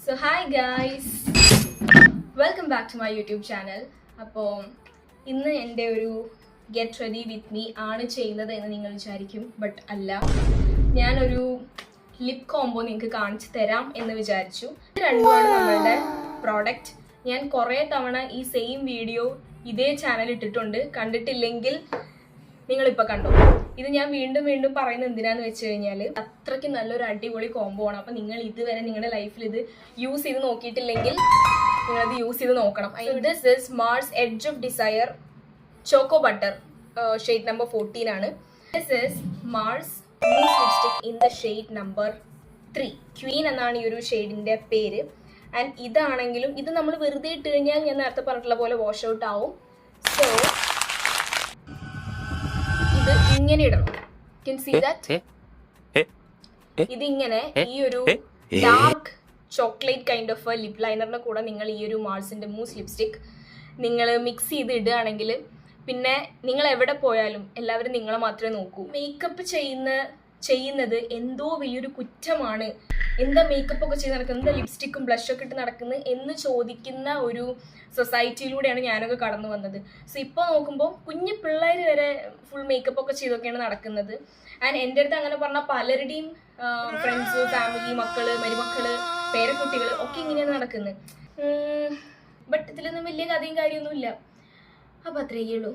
So hi guys, welcome back to my YouTube channel. അപ്പോൾ ഇന്ന് എൻ്റെ ഒരു ഗെറ്റ് റെഡി വിത്ത് മീ ആണ് ചെയ്യുന്നത് എന്ന് നിങ്ങൾ വിചാരിക്കും, ബട്ട് അല്ല. ഞാനൊരു ലിപ് കോംബോ നിങ്ങൾക്ക് കാണിച്ചു തരാം എന്ന് വിചാരിച്ചു. ഇത് രണ്ടുമാണ് നമ്മളുടെ പ്രോഡക്റ്റ്. ഞാൻ കുറേ തവണ ഈ സെയിം വീഡിയോ ഇതേ ചാനൽ ഇട്ടിട്ടുണ്ട്. കണ്ടിട്ടില്ലെങ്കിൽ നിങ്ങളിപ്പോൾ കണ്ടു. ഇത് ഞാൻ വീണ്ടും വീണ്ടും പറയുന്നത് എന്തിനാന്ന് വെച്ച് കഴിഞ്ഞാൽ അത്രയ്ക്ക് നല്ലൊരു അടിപൊളി കോംബോ ആണ്. അപ്പം നിങ്ങൾ ഇതുവരെ നിങ്ങളുടെ ലൈഫിൽ ഇത് യൂസ് ചെയ്ത് നോക്കിയിട്ടില്ലെങ്കിൽ നിങ്ങളത് യൂസ് ചെയ്ത് നോക്കണം. This is Mars edge of desire choco butter, shade number 14 ആണ്. This is Mars mousse lipstick in the shade number 3. Queen എന്നാണ് ഈ ഒരു ഷെയ്ഡിൻ്റെ പേര്. ആൻഡ് ഇതാണെങ്കിലും ഇത് നമ്മൾ വെറുതെ ഇട്ട് കഴിഞ്ഞാൽ ഞാൻ നേരത്തെ പറഞ്ഞിട്ടുള്ള പോലെ വാഷ് ഔട്ട് ആവും. സോ ഇത് ഇങ്ങനെ ഇടണം. Can see that? ഇതിങ്ങനെ ഈ ഒരു dark chocolate kind of lip ലൈനറിന്റെ കൂടെ നിങ്ങൾ ഈ ഒരു മാർസിന്റെ മൂസ് ലിപ്സ്റ്റിക് നിങ്ങൾ മിക്സ് ചെയ്ത് ഇടുകയാണെങ്കിൽ പിന്നെ നിങ്ങൾ എവിടെ പോയാലും എല്ലാവരും നിങ്ങളെ മാത്രമേ നോക്കൂ. മേക്കപ്പ് ചെയ്യുന്നത് എന്തോ വലിയൊരു കുറ്റമാണ്. എന്താ മേക്കപ്പ് ഒക്കെ ചെയ്ത് നടക്കുന്നത്, എന്താ ലിപ്സ്റ്റിക്കും ബ്ലഷൊക്കെ ഇട്ട് നടക്കുന്നത് എന്ന് ചോദിക്കുന്ന ഒരു സൊസൈറ്റിയിലൂടെയാണ് ഞാനൊക്കെ കടന്നു വന്നത്. സോ ഇപ്പോൾ നോക്കുമ്പോൾ കുഞ്ഞു പിള്ളേർ വരെ ഫുൾ മേക്കപ്പ് ഒക്കെ ചെയ്തൊക്കെയാണ് നടക്കുന്നത്. ആൻഡ് എൻ്റെ അടുത്ത് അങ്ങനെ പറഞ്ഞാൽ പലരുടെയും ഫ്രണ്ട്സ്, ഫാമിലി, മക്കള്, മരുമക്കള്, പേരക്കുട്ടികൾ ഒക്കെ ഇങ്ങനെയാണ് നടക്കുന്നത്. ബട്ട് ഇതിലൊന്നും വലിയ കഥയും കാര്യമൊന്നുമില്ല. അപ്പോൾ അത്രയേ ഉള്ളൂ.